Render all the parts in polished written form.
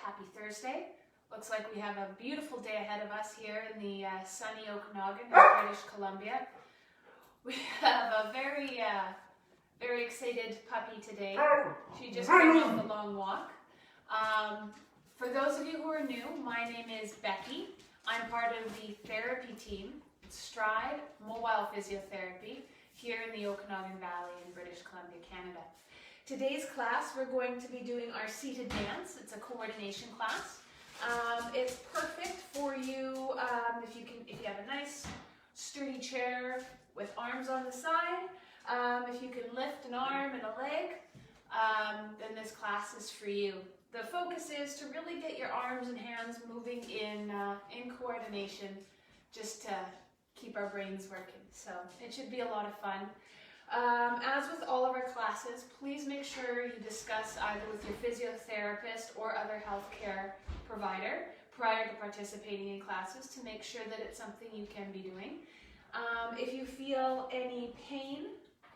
happy Thursday. Looks like we have a beautiful day ahead of us here in the sunny Okanagan in British Columbia. We have a very excited puppy today. She just came off a long walk. For those of you who are new, my name is Becky. I'm part of the therapy team, Stride Mobile Physiotherapy, here in the Okanagan Valley in British Columbia, Canada. Today's class, we're going to be doing our seated dance. It's a coordination class. It's perfect for you if you have a nice sturdy chair with arms on the side. If you can lift an arm and a leg, then this class is for you. The focus is to really get your arms and hands moving in coordination, just to keep our brains working. So it should be a lot of fun. As with all of our classes, please make sure you discuss either with your physiotherapist or other healthcare provider prior to participating in classes to make sure that it's something you can be doing. If you feel any pain,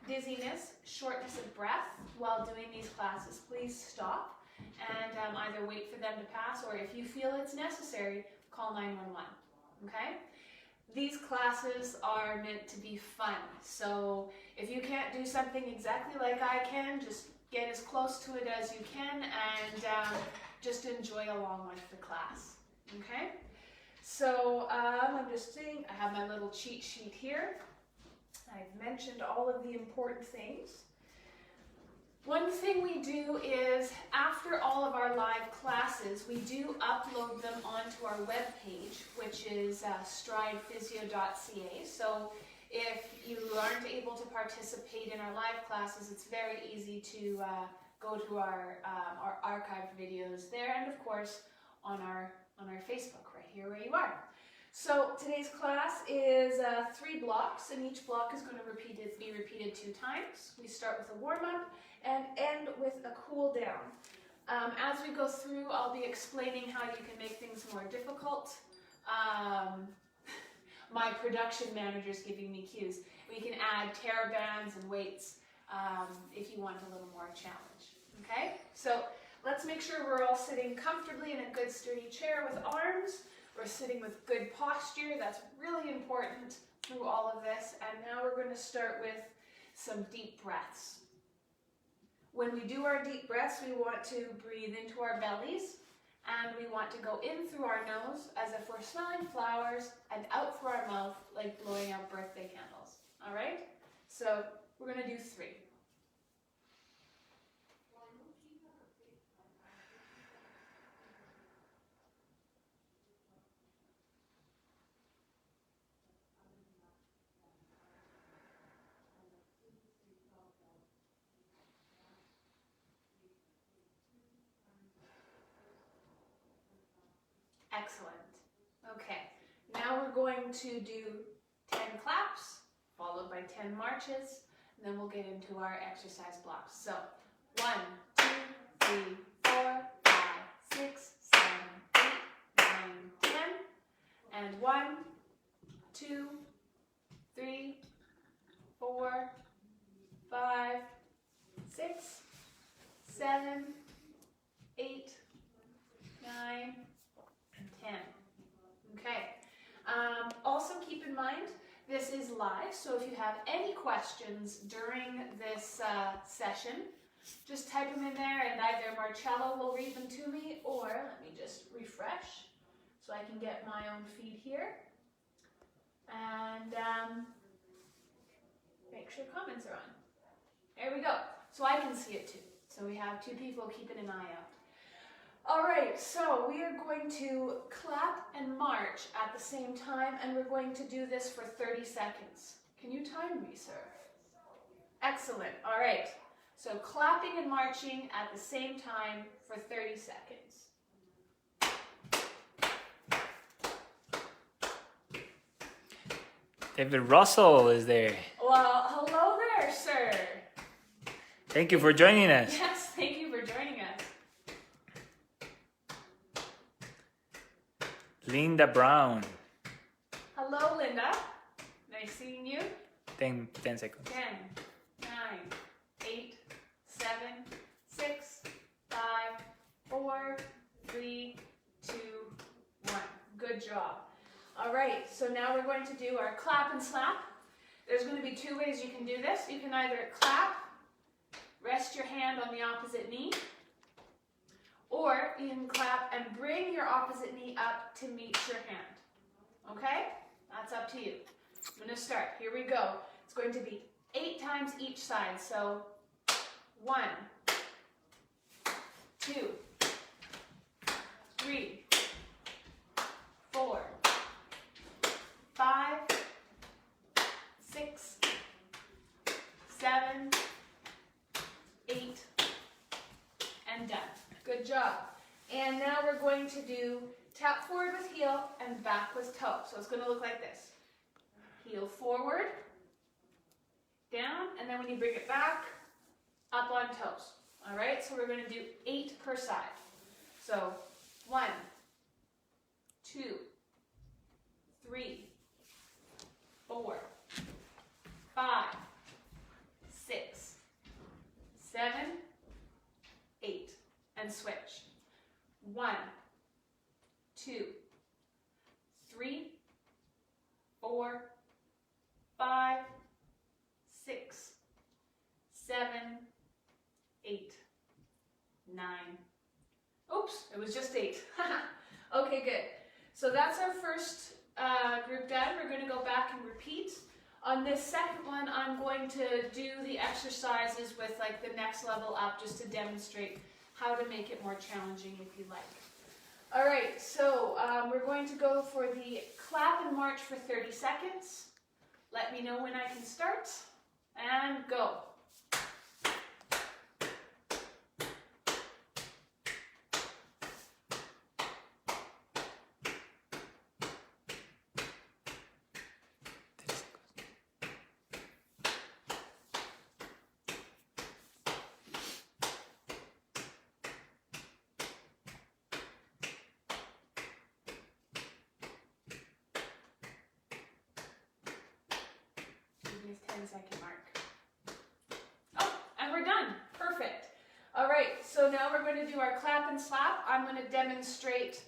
dizziness, shortness of breath while doing these classes, please stop and either wait for them to pass, or if you feel it's necessary, call 911, okay? These classes are meant to be fun, so if you can't do something exactly like I can, just get as close to it as you can and just enjoy along with the class, okay? So I'm just saying, I have my little cheat sheet here. I've mentioned all of the important things. One thing we do is, after all of our live classes, we do upload them onto our webpage, which is stridephysio.ca. So if you aren't able to participate in our live classes, it's very easy to go to our archived videos there, and of course on our Facebook right here where you are. So today's class is 3 blocks, and each block is going to be repeated 2 times. We start with a warm-up and end with a cool down. As we go through, I'll be explaining how you can make things more difficult. My production manager's giving me cues. We can add terror bands and weights if you want a little more challenge. Okay? So let's make sure we're all sitting comfortably in a good sturdy chair with arms. We're sitting with good posture. That's really important through all of this. And now we're going to start with some deep breaths. When we do our deep breaths, we want to breathe into our bellies, and we want to go in through our nose as if we're smelling flowers, and out through our mouth like blowing out birthday candles. All right? So we're going to do 3. Excellent. Okay, now we're going to do 10 claps, followed by 10 marches, and then we'll get into our exercise blocks. So, 1, 2, 3, 4, 5, 6, 7, 8, 9, 10, and 1, 2, 3, 4, 5, 6, 7, 8, 9, 10. Okay. Also keep in mind, this is live, so if you have any questions during this session, just type them in there and either Marcello will read them to me, or let me just refresh so I can get my own feed here. And make sure comments are on. There we go. So I can see it too. So we have 2 people keeping an eye out. All right, so we are going to clap and march at the same time, and we're going to do this for 30 seconds. Can you time me, sir? Excellent. All right, so clapping and marching at the same time for 30 seconds. David Russell is there. Well, hello there, sir. Thank you for joining us. Yes, thank you for joining us. Linda Brown. Hello, Linda. Nice seeing you. 10 seconds. 10, 9, 8, 7, 6, 5, 4, 3, job. All right, so now we're going to do our clap and slap. There's going to be two ways you can do this. You can either clap, rest your hand on the opposite knee, or you can clap and bring your opposite knee up to meet your hand. Okay? That's up to you. I'm going to start. Here we go. It's going to be 8 times each side. So 1, 2, 3, 4, 5, 6, 7, 8, and done. Good job. And now we're going to do tap forward with heel and back with toe. So it's going to look like this. Heel forward, down, and then when you bring it back, up on toes. All right, so we're going to do 8 per side. So 1, 2, 3, 4, 5, 6, 7, 8, and switch. 1, 2, 3, 4, 5, 6, 7, 8, 9. Oops, it was just 8. Okay, good. So that's our first group done. We're going to go back and repeat. On this second one, I'm going to do the exercises with like the next level up just to demonstrate how to make it more challenging if you like. All right, so we're going to go for the clap and march for 30 seconds. Let me know when I can start, and go. Give me a 10-second mark. Oh, and we're done. Perfect. All right, so now we're going to do our clap and slap. I'm going to demonstrate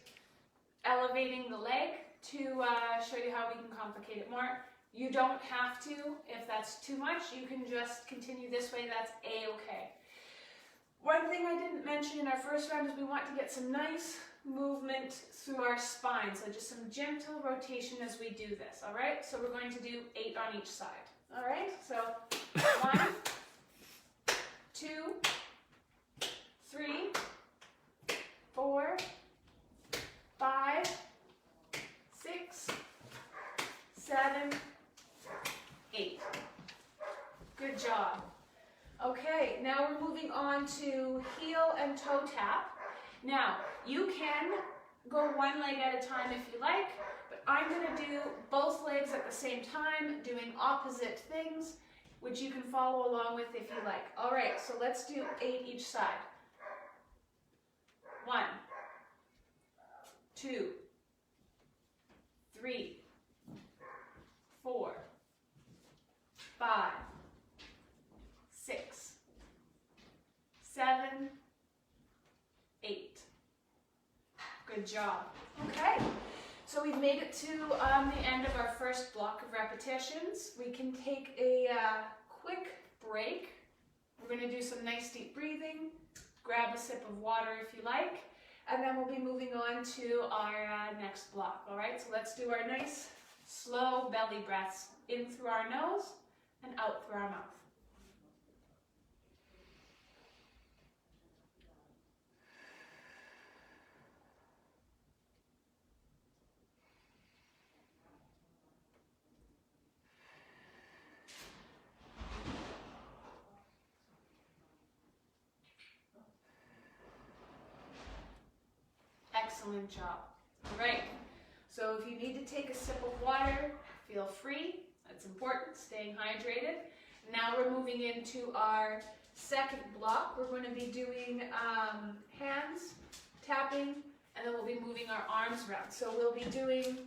elevating the leg to show you how we can complicate it more. You don't have to. If that's too much, you can just continue this way. That's A-okay. One thing I didn't mention in our first round is we want to get some nice movement through our spine. So just some gentle rotation as we do this. All right, so we're going to do 8 on each side. All right, so 1, 2, 3, 4, 5, 6, 7, 8. Good job. Okay, now we're moving on to heel and toe tap. Now, you can go one leg at a time if you like, but I'm going to do both legs at the same time, doing opposite things, which you can follow along with if you like. All right, so let's do 8 each side. 1, 2, 3, 4, 5, 6, 7, 8. Good job. Okay, so we've made it to the end of our first block of repetitions. We can take a quick break. We're going to do some nice deep breathing. Grab a sip of water if you like, and then we'll be moving on to our next block. All right, so let's do our nice slow belly breaths in through our nose and out through our mouth. Excellent job. All right, so if you need to take a sip of water, feel free. That's important, staying hydrated. Now we're moving into our second block. We're going to be doing hands, tapping, and then we'll be moving our arms around. So we'll be doing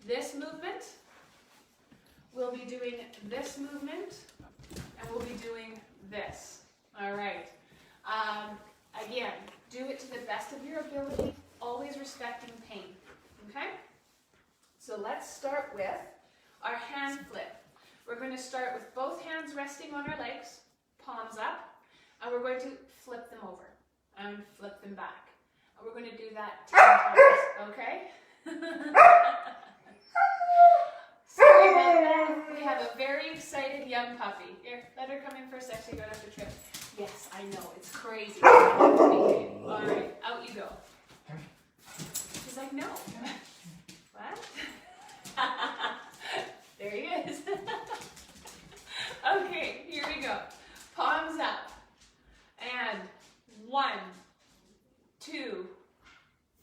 this movement, we'll be doing this movement, and we'll be doing this. All right. Again, do it to the best of your ability, always respecting pain. Okay? let's start with our hand flip. We're going to start with both hands resting on our legs, palms up, and we're going to flip them over and flip them back. And we're going to do that 10 times, okay? Sorry about that. We have a very excited young puppy. Here, let her come in for a sec so you don't have to trip. Yes, I know, it's crazy. All right, out you go. She's like, no. What? There he is. Okay, here we go. Palms up. And 1, 2,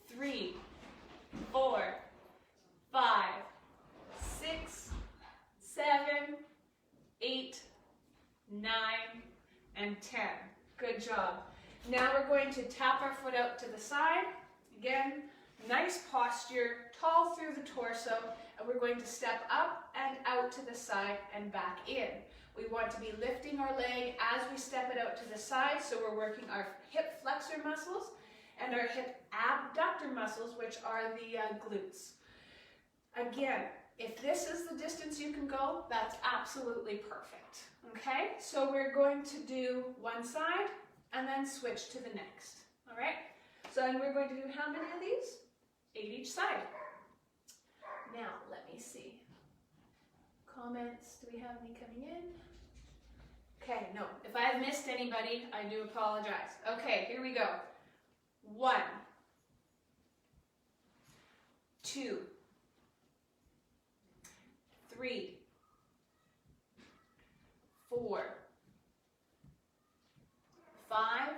3, 4, 5, 6, 7, 8, 9, and 10. Good job. Now we're going to tap our foot out to the side. Again, nice posture, tall through the torso, and we're going to step up and out to the side and back in. We want to be lifting our leg as we step it out to the side, so we're working our hip flexor muscles and our hip abductor muscles, which are the glutes. Again, if this is the distance you can go, that's absolutely perfect. Okay, so we're going to do one side and then switch to the next. All right, so and we're going to do how many of these? 8 each side. Now, let me see. Comments, do we have any coming in? Okay, no. If I have missed anybody, I do apologize. Okay, here we go. 1, 2, 3, 4, 5,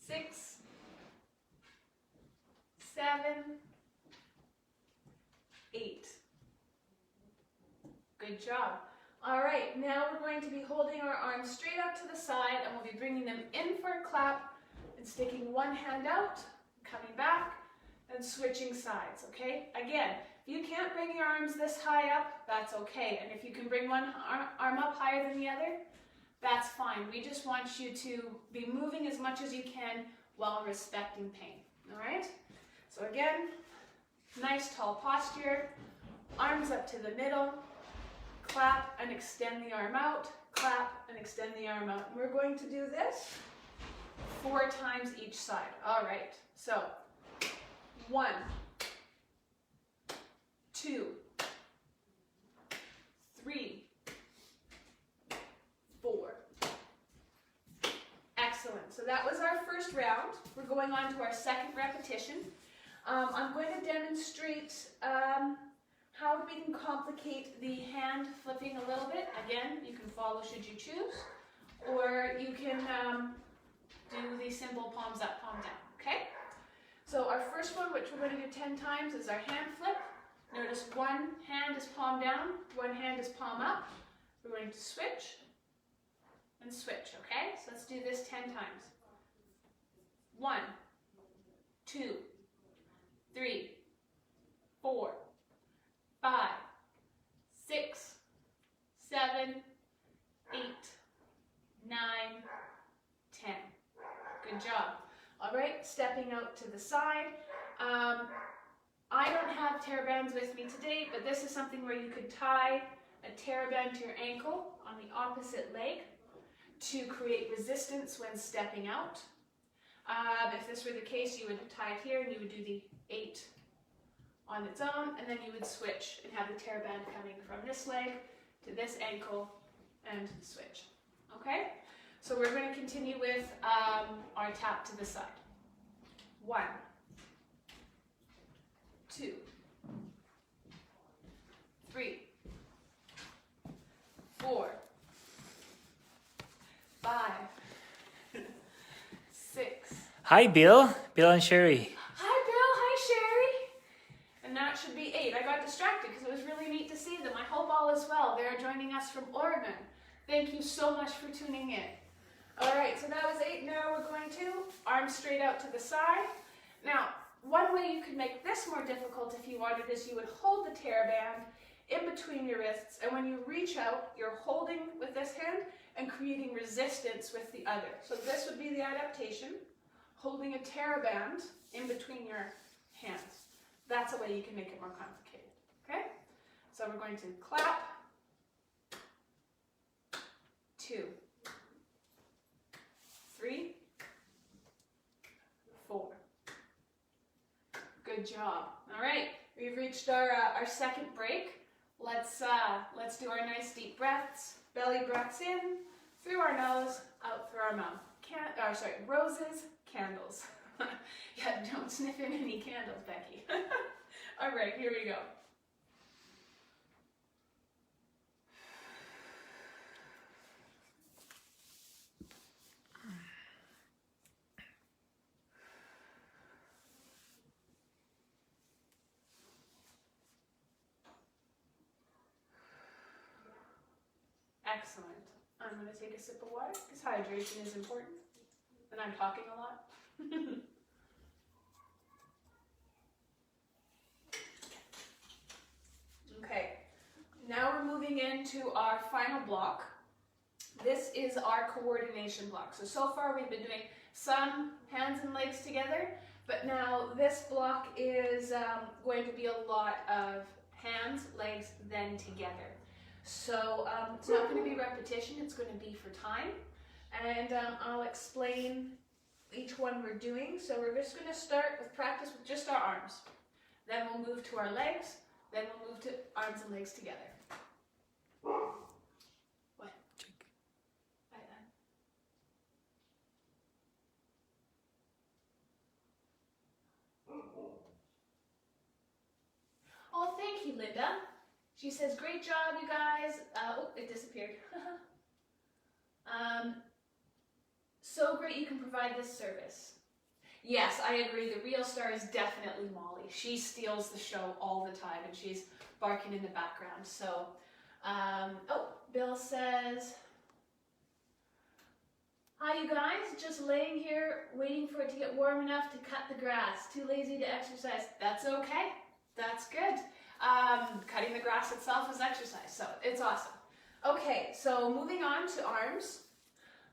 6, 7, 8. Good job. All right, now we're going to be holding our arms straight out to the side, and we'll be bringing them in for a clap and sticking one hand out, coming back, and switching sides, okay? Again, if you can't bring your arms this high up, that's okay. And if you can bring one arm up higher than the other, that's fine. We just want you to be moving as much as you can while respecting pain, all right? So again, nice tall posture, arms up to the middle, clap and extend the arm out, clap and extend the arm out. And we're going to do this 4 times each side. All right, so 1, 2, 3, 4. Excellent. So that was our first round. We're going on to our second repetition. I'm going to demonstrate how we can complicate the hand flipping a little bit. Again, you can follow should you choose, or you can do the simple palms up, palm down, okay? So our first one, which we're going to do 10 times, is our hand flip. Notice one hand is palm down, one hand is palm up. We're going to switch and switch, okay? So let's do this 10 times. 1, 2, 3, 4, 5, 6, 7, 8, 9, 10. Good job. All right, stepping out to the side. I don't have TheraBands with me today, but this is something where you could tie a TheraBand to your ankle on the opposite leg to create resistance when stepping out. If this were the case, you would tie it here and you would do the 8 on its own, and then you would switch and have the TheraBand coming from this leg to this ankle and switch. Okay? So we're going to continue with our tap to the side. 1, 2, 3, 4, 5, 6. Hi, Bill. Bill and Sherry. Hi, Bill. Hi, Sherry. And that should be 8. I got distracted because it was really neat to see them. I hope all is well. They're joining us from Oregon. Thank you so much for tuning in. All right, so that was 8. Now we're going to arms straight out to the side. Now, one way you could make this more difficult if you wanted is you would hold the TheraBand in between your wrists, and when you reach out, you're holding with this hand and creating resistance with the other. So this would be the adaptation, holding a TheraBand in between your hands. That's a way you can make it more complicated, okay? So we're going to clap, 2, 3, 4. Good job. All right, we've reached our second break. Let's do our nice deep breaths. Belly breaths in, through our nose, out through our mouth. Roses, candles. Yeah, don't sniff in any candles, Becky. All right, here we go. Excellent. I'm going to take a sip of water because hydration is important. And I'm talking a lot. Okay, now we're moving into our final block. This is our coordination block. So far we've been doing some hands and legs together, but now this block is going to be a lot of hands, legs, then together. So it's not going to be repetition, it's going to be for time. And I'll explain each one we're doing. So we're just going to start with practice with just our arms. Then we'll move to our legs. Then we'll move to arms and legs together. What? Check. Oh, thank you, Linda. She says, great job, you guys. Oh, it disappeared. So great you can provide this service. Yes, I agree. The real star is definitely Molly. She steals the show all the time, and she's barking in the background. So, oh, Bill says, hi, you guys. Just laying here, waiting for it to get warm enough to cut the grass. Too lazy to exercise. That's okay. That's good. Cutting the grass itself is exercise, so it's awesome. Okay, so moving on to arms.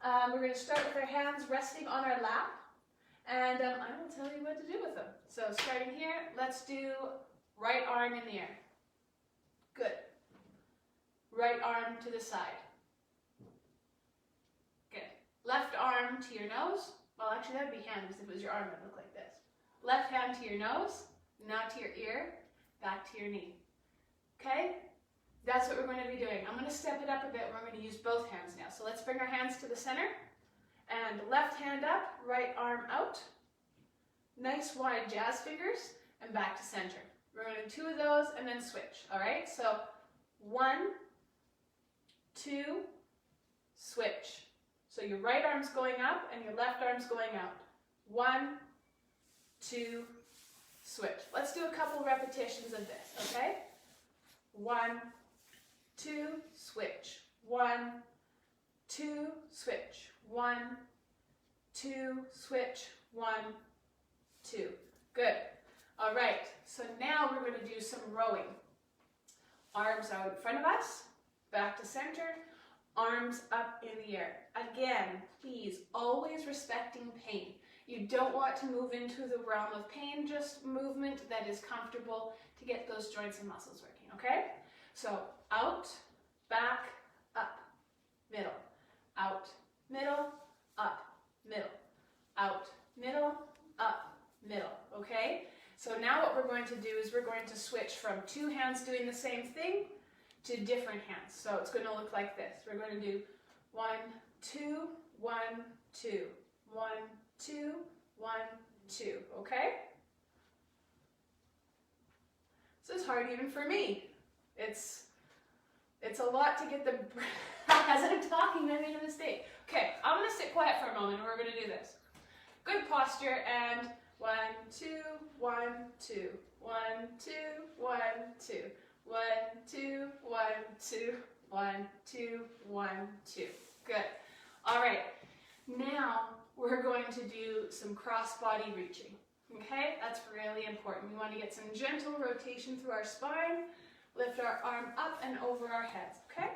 We're going to start with our hands resting on our lap, and I will tell you what to do with them. So starting here, let's do right arm in the air. Good. Right arm to the side. Good. Left arm to your nose. Well, actually that would be hand, because if it was your arm, it would look like this. Left hand to your nose, now to your ear, back to your knee. Okay? That's what we're going to be doing. I'm going to step it up a bit. We're going to use both hands now. So let's bring our hands to the center. And left hand up, right arm out. Nice wide jazz fingers. And back to center. We're going to do 2 of those and then switch. All right? So 1, 2, switch. So your right arm's going up and your left arm's going out. 1, 2, switch. Let's do a couple repetitions of this, okay? 1, 2, switch. 1, 2, switch. 1, 2, switch. 1, 2. Good. All right. So now we're going to do some rowing. Arms out in front of us, back to center, arms up in the air. Again, please, always respecting pain. You don't want to move into the realm of pain, just movement that is comfortable to get those joints and muscles working, okay? So out, back, up, middle, out, middle, up, middle, out, middle, up, middle, okay? So now what we're going to do is we're going to switch from 2 hands doing the same thing to different hands. So it's going to look like this. We're going to do 1, 2, 1, 2, 1, 2, 1, 2, okay? This is hard even for me. It's a lot to get the as I'm talking, I made a mistake. Okay, I'm going to sit quiet for a moment and we're going to do this. Good posture and 1, 2, 1, 2, 1, 2, 1, 2, 1, 2, 1, 2, 1, 2, 1, 2. Good. All right. Now we're going to do some cross-body reaching. Okay, that's really important. We want to get some gentle rotation through our spine, lift our arm up and over our heads, okay?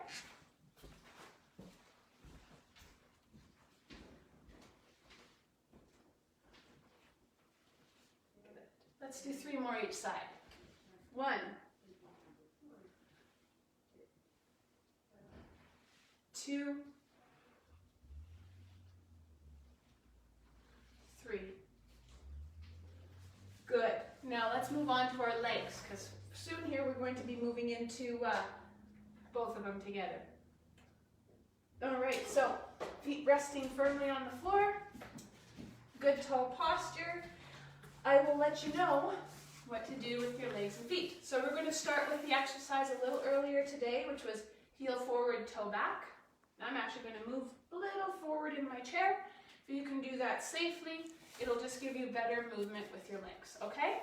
Good. Let's do 3 more each side. 1, 2, 3. Good. Now let's move on to our legs, because soon here we're going to be moving into both of them together. All right, so feet resting firmly on the floor. Good tall posture. I will let you know what to do with your legs and feet. So we're going to start with the exercise a little earlier today, which was heel forward, toe back. I'm actually going to move a little forward in my chair. If you can do that safely, it'll just give you better movement with your legs, okay?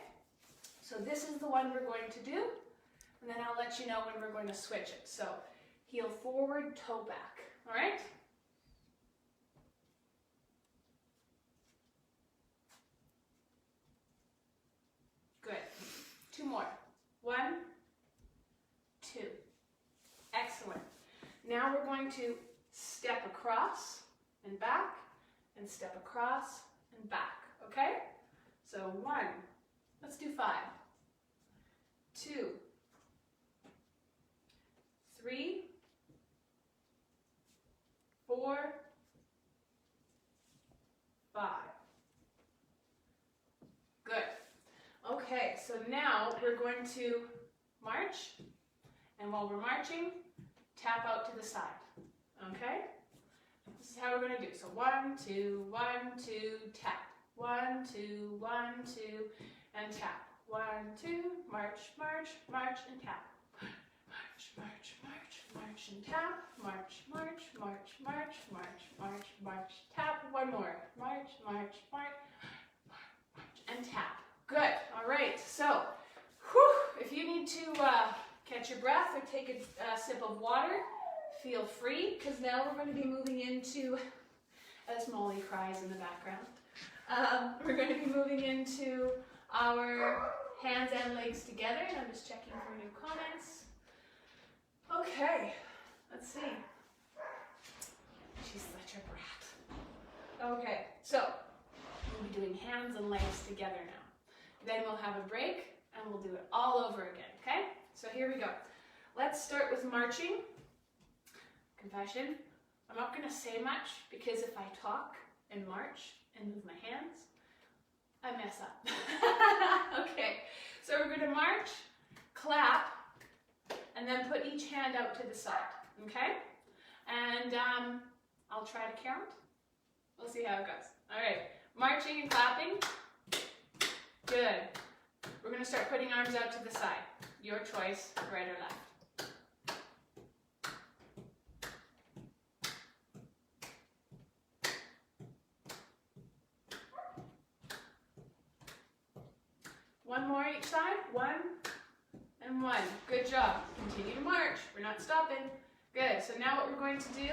So this is the one we're going to do, and then I'll let you know when we're going to switch it. So heel forward, toe back, all right? Good. 2 more. 1, 2. Excellent. Now we're going to step across and back, and step across and back, okay? So 1, let's do 5, 2, 3, 4, 5. Good. Okay, so now we're going to march, and while we're marching, tap out to the side, okay? This is how we're going to do. So 1, 2, 1, 2, tap. 1, 2, 1, 2, and tap. 1, 2, march, march, march, and tap. March, march, march, march, and tap. March, march, march, march, march, march, march, tap. 1 more. March, march, march, march, and tap. Good. All right. So, if you need to catch your breath or take a sip of water, feel free, because now we're going to be moving into, as Molly cries in the background, we're going to be moving into our hands and legs together, and I'm just checking for new comments. Okay, let's see. She's such a brat. Okay, so we'll be doing hands and legs together now. Then we'll have a break, and we'll do it all over again, okay? So here we go. Let's start with marching. Confession, I'm not going to say much, because if I talk and march and move my hands, I mess up. Okay, so we're going to march, clap, and then put each hand out to the side, okay? And I'll try to count. We'll see how it goes. All right, marching and clapping. Good. We're going to start putting arms out to the side. Your choice, right or left. One more each side. 1 and 1. Good job. Continue to march. We're not stopping. Good. So now what we're going to do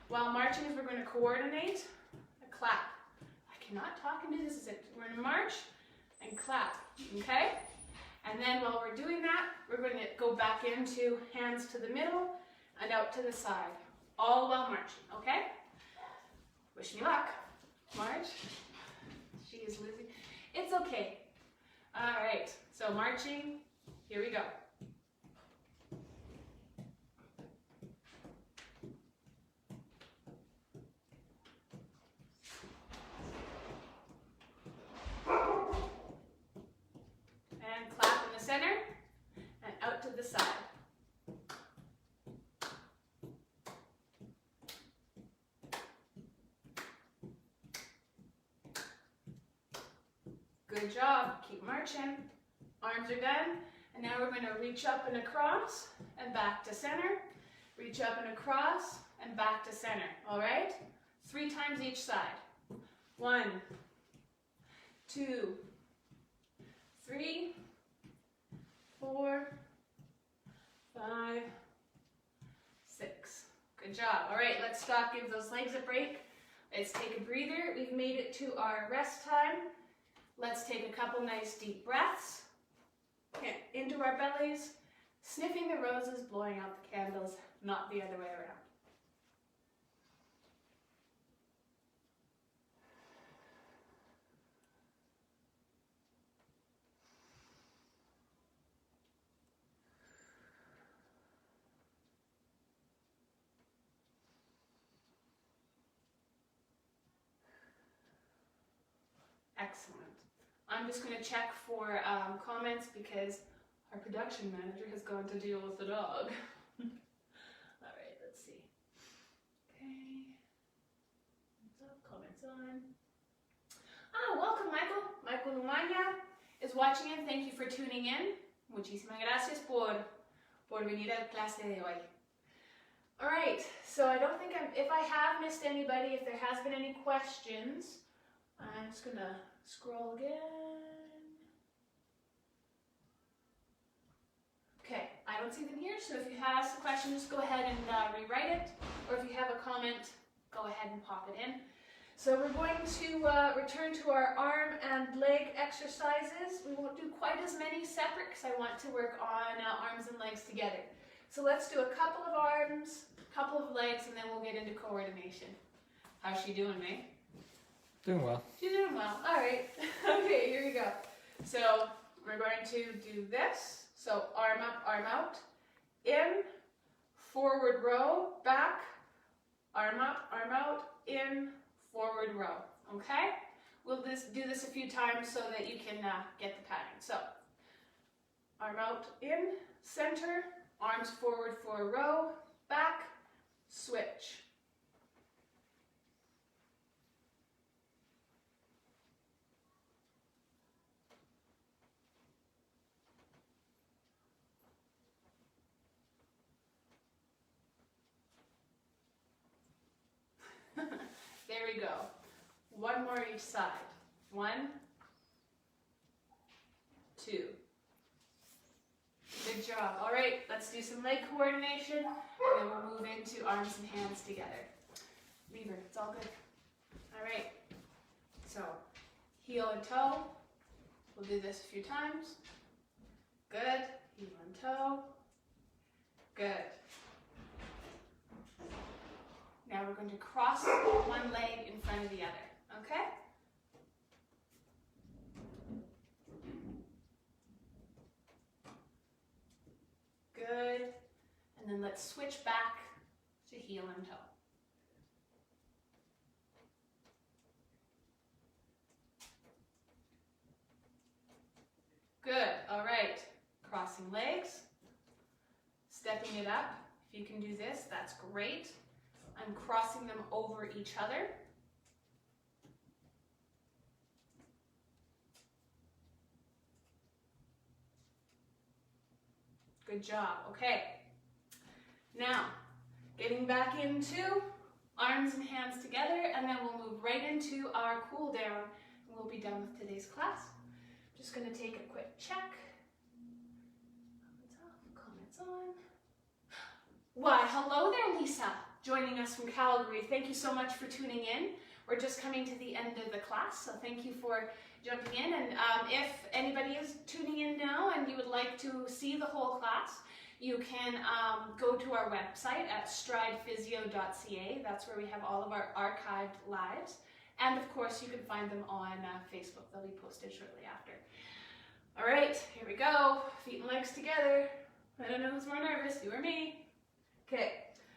while marching is we're going to coordinate a clap. I cannot talk and do this. We're going to march and clap. Okay? And then while we're doing that, we're going to go back into hands to the middle and out to the side. All while marching. Okay? Wish me luck. March. She is losing. It's okay. All right, so marching, here we go. And clap in the center and out to the side. Good job. Keep marching. Arms are done. And now we're going to reach up and across and back to center. Reach up and across and back to center. All right? 3 times each side. 1, 2, 3, 4, 5, 6. Good job. All right, let's stop. Give those legs a break. Let's take a breather. We've made it to our rest time. Let's take a couple nice deep breaths into our bellies, sniffing the roses, blowing out the candles, not the other way around. Excellent. I'm just going to check for comments because our production manager has gone to deal with the dog. All right, let's see. Okay. Comments on. Ah, welcome, Michael. Michael Lumania is watching in. Thank you for tuning in. Muchísimas gracias por venir a la clase de hoy. All right, so I don't think if I have missed anybody, if there has been any questions, I'm just going to scroll again. Okay, I don't see them here, so if you have some questions, just go ahead and rewrite it, or if you have a comment, go ahead and pop it in. So we're going to return to our arm and leg exercises. We won't do quite as many separate because I want to work on arms and legs together. So let's do a couple of arms, a couple of legs, and then we'll get into coordination. How's she doing, May? Doing well. She's doing well. All right. Okay, here we go. So we're going to do this. So arm up, arm out, in, forward row, back, arm up, arm out, in, forward row. Okay? We'll do this a few times so that you can get the pattern. So arm out, in, center, arms forward for a row, back, switch. There we go. One more each side. 1, 2. Good job. All right, let's do some leg coordination, and then we'll move into arms and hands together. Lever, it's all good. All right, so heel and toe. We'll do this a few times. Good. Heel and toe. Good. Now we're going to cross one leg in front of the other, okay? Good. And then let's switch back to heel and toe. Good. All right. Crossing legs. Stepping it up. If you can do this, that's great. I'm crossing them over each other. Good job. Okay. Now, getting back into arms and hands together, and then we'll move right into our cool down, and we'll be done with today's class. Just going to take a quick check. Comments off, comments on. Why, hello there, Lisa, joining us from Calgary. Thank you so much for tuning in. We're just coming to the end of the class, so thank you for jumping in. And if anybody is tuning in now and you would like to see the whole class, you can go to our website at stridephysio.ca. That's where we have all of our archived lives. And of course, you can find them on Facebook. They'll be posted shortly after. All right, here we go. Feet and legs together. I don't know who's more nervous, you or me. Okay,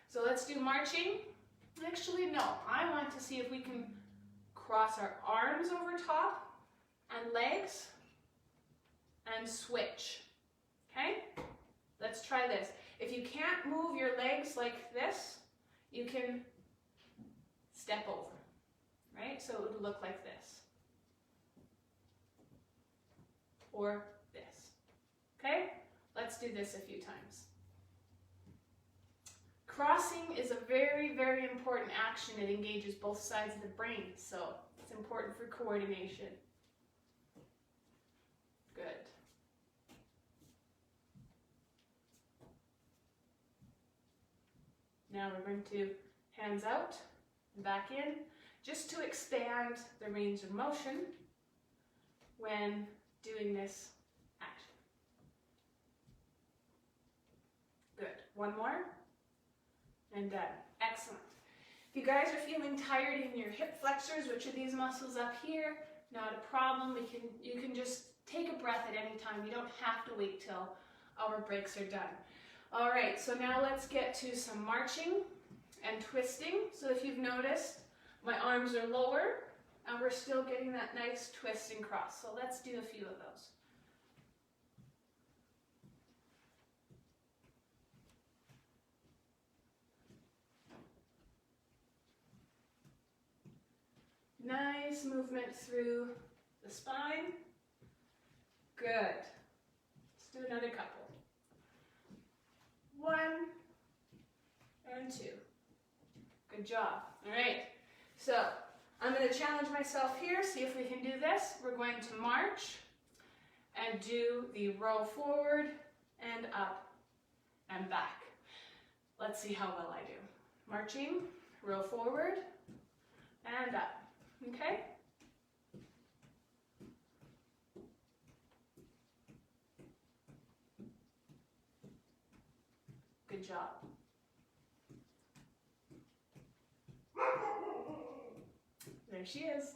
so let's do marching. Actually, no, I want to see if we can cross our arms over top and legs and switch. Okay, let's try this. If you can't move your legs like this, you can step over, right? So it would look like this or this. Okay, let's do this a few times. Crossing is a very, very important action. It engages both sides of the brain, so it's important for coordination. Good. Now we're going to hands out and back in, just to expand the range of motion when doing this action. Good. One more. And done. Excellent. If you guys are feeling tired in your hip flexors, which are these muscles up here, not a problem. You can just take a breath at any time. You don't have to wait till our breaks are done. All right, so now let's get to some marching and twisting. So if you've noticed, my arms are lower and we're still getting that nice twist and cross. So let's do a few of those. Nice movement through the spine. Good. Let's do another couple. 1 and 2. Good job. All right. So I'm going to challenge myself here, see if we can do this. We're going to march and do the row forward and up and back. Let's see how well I do. Marching, row forward and up. Okay? Good job. There she is.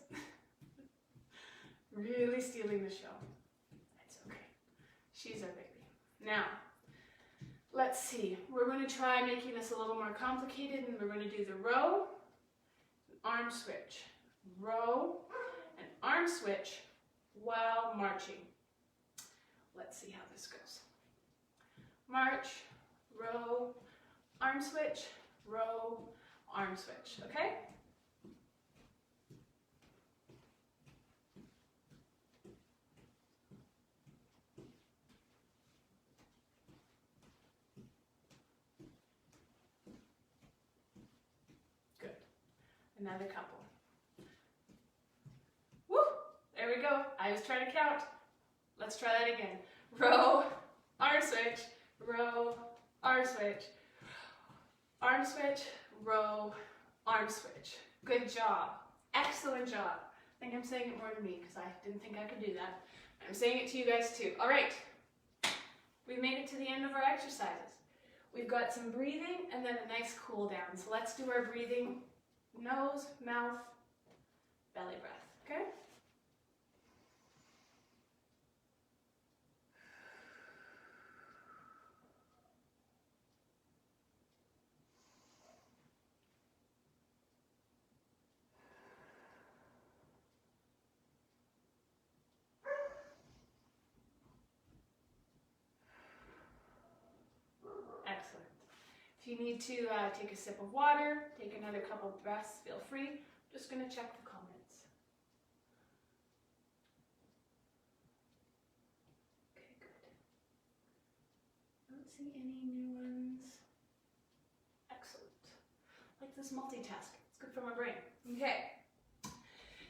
Really stealing the show. It's okay. She's our baby. Now, let's see. We're going to try making this a little more complicated, and we're going to do the row, arm switch. Row and arm switch while marching. Let's see how this goes. March, row, arm switch, row, arm switch. Okay? Good. Another couple. There we go. I was trying to count. Let's try that again. Row, arm switch, row, arm switch, arm switch, row, arm switch. Good job. Excellent job. I think I'm saying it more to me because I didn't think I could do that. I'm saying it to you guys too. All right. We've made it to the end of our exercises. We've got some breathing and then a nice cool down. So let's do our breathing. Nose, mouth, belly breath. Okay? Excellent. If you need to take a sip of water, take another couple of breaths, feel free. I'm just going to check the comments. Okay, good. I don't see any new ones. Excellent. Like this multitasking. It's good for my brain. Okay.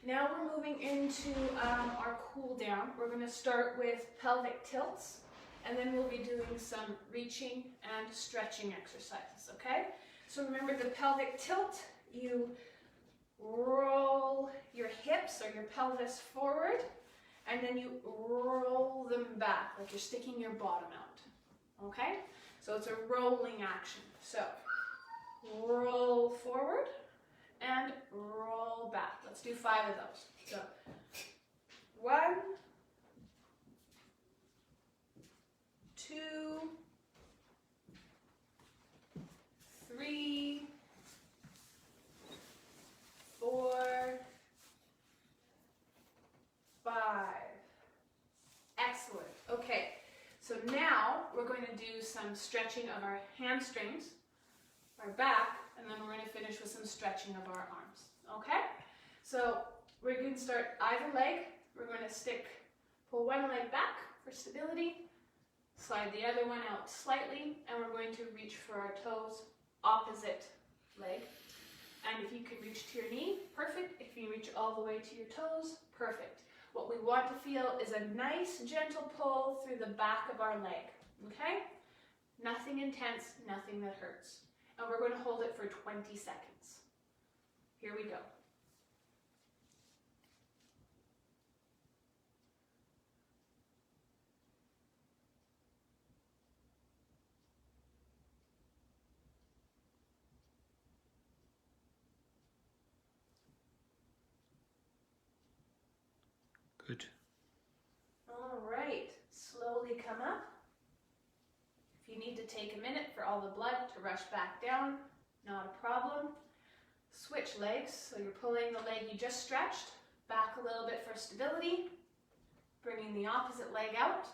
Now we're moving into our cool down. We're going to start with pelvic tilts. And then we'll be doing some reaching and stretching exercises, okay? So remember the pelvic tilt, you roll your hips or your pelvis forward, and then you roll them back, like you're sticking your bottom out, okay? So it's a rolling action. So roll forward and roll back. Let's do 5 of those. So 1, 2, 3, 4, 5. Excellent. Okay, so now we're going to do some stretching of our hamstrings, our back, and then we're going to finish with some stretching of our arms. Okay? So we're going to start either leg. We're going to pull one leg back for stability. Slide the other one out slightly, and we're going to reach for our toes, opposite leg. And if you can reach to your knee, perfect. If you reach all the way to your toes, perfect. What we want to feel is a nice, gentle pull through the back of our leg, okay? Nothing intense, nothing that hurts. And we're going to hold it for 20 seconds. Here we go. Good. All right, slowly come up. If you need to take a minute for all the blood to rush back down, not a problem. Switch legs, so you're pulling the leg you just stretched back a little bit for stability, bringing the opposite leg out,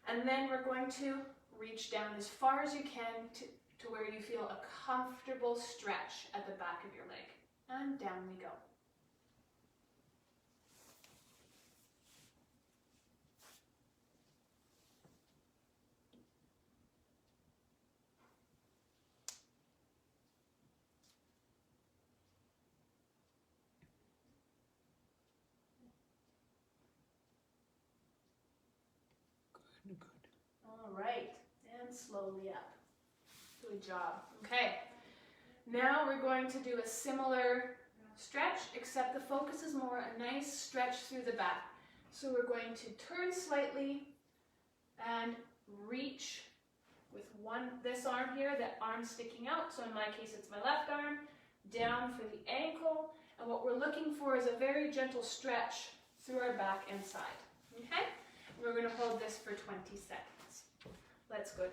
and then we're going to reach down as far as you can to where you feel a comfortable stretch at the back of your leg, and down we go. Good. All right, and slowly up. Good job. Okay, now we're going to do a similar stretch, except the focus is more a nice stretch through the back. So we're going to turn slightly and reach with this arm here, that arm sticking out. So in my case, it's my left arm, down for the ankle. And what we're looking for is a very gentle stretch through our back and side. Okay? We're going to hold this for 20 seconds. Let's go down.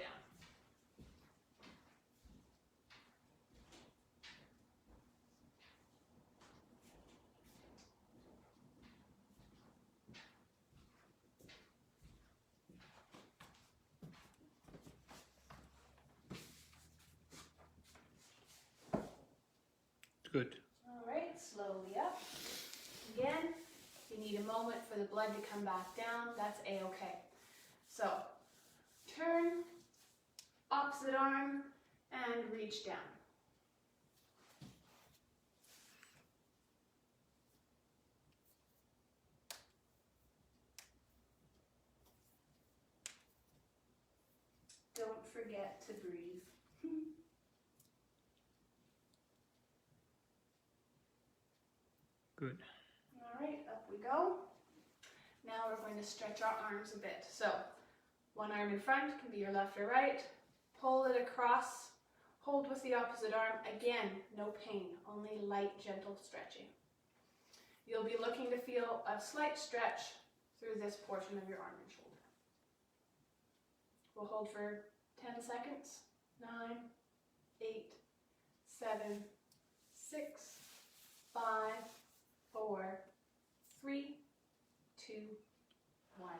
Good. All right, slowly up. Again, if you need a moment for the blood to come back down, that's a-okay. So, turn, opposite arm, and reach down. Don't forget to breathe. Good. All right, up we go. Now we're going to stretch our arms a bit. So, one arm in front can be your left or right. Pull it across. Hold with the opposite arm. Again, no pain, only light, gentle stretching. You'll be looking to feel a slight stretch through this portion of your arm and shoulder. We'll hold for 10 seconds. 9, 8, 7, 6, 5, 4, 3, 2, 1.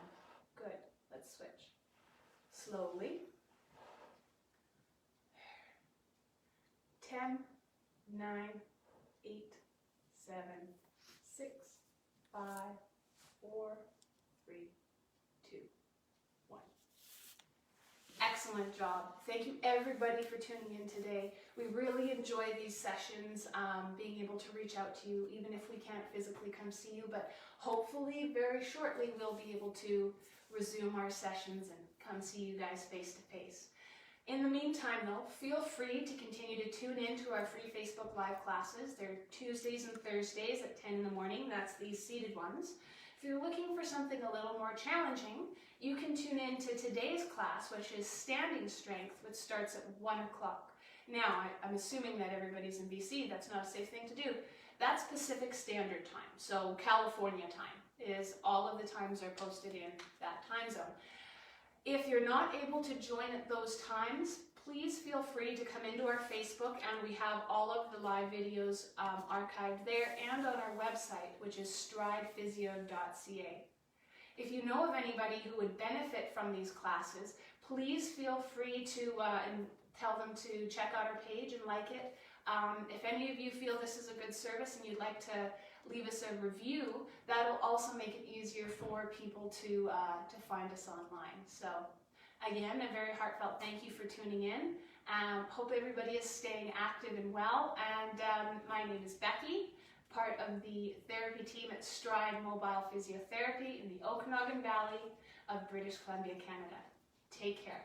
Good. Let's switch. Slowly. 10, 9, 8, 7, 6, 5, 4, 3, 2, 1. Excellent job. Thank you everybody for tuning in today. We really enjoy these sessions, being able to reach out to you even if we can't physically come see you, but hopefully very shortly we'll be able to resume our sessions and come see you guys face to face. In the meantime though, feel free to continue to tune in to our free Facebook Live classes. They're Tuesdays and Thursdays at 10 in the morning. That's these seated ones. If you're looking for something a little more challenging, you can tune in to today's class, which is standing strength, which starts at 1 o'clock. Now, I'm assuming that everybody's in BC. That's not a safe thing to do. That's Pacific Standard Time, so California time is all of the times are posted in that time zone. If you're not able to join at those times, please feel free to come into our Facebook, and we have all of the live videos archived there and on our website, which is stridephysio.ca. If you know of anybody who would benefit from these classes, please feel free to and tell them to check out our page and like it. If any of you feel this is a good service and you'd like to leave us a review, that'll also make it easier for people to find us online. So again, a very heartfelt thank you for tuning in. Hope everybody is staying active and well. And my name is Becky, part of the therapy team at Stride Mobile Physiotherapy in the Okanagan Valley of British Columbia, Canada. Take care.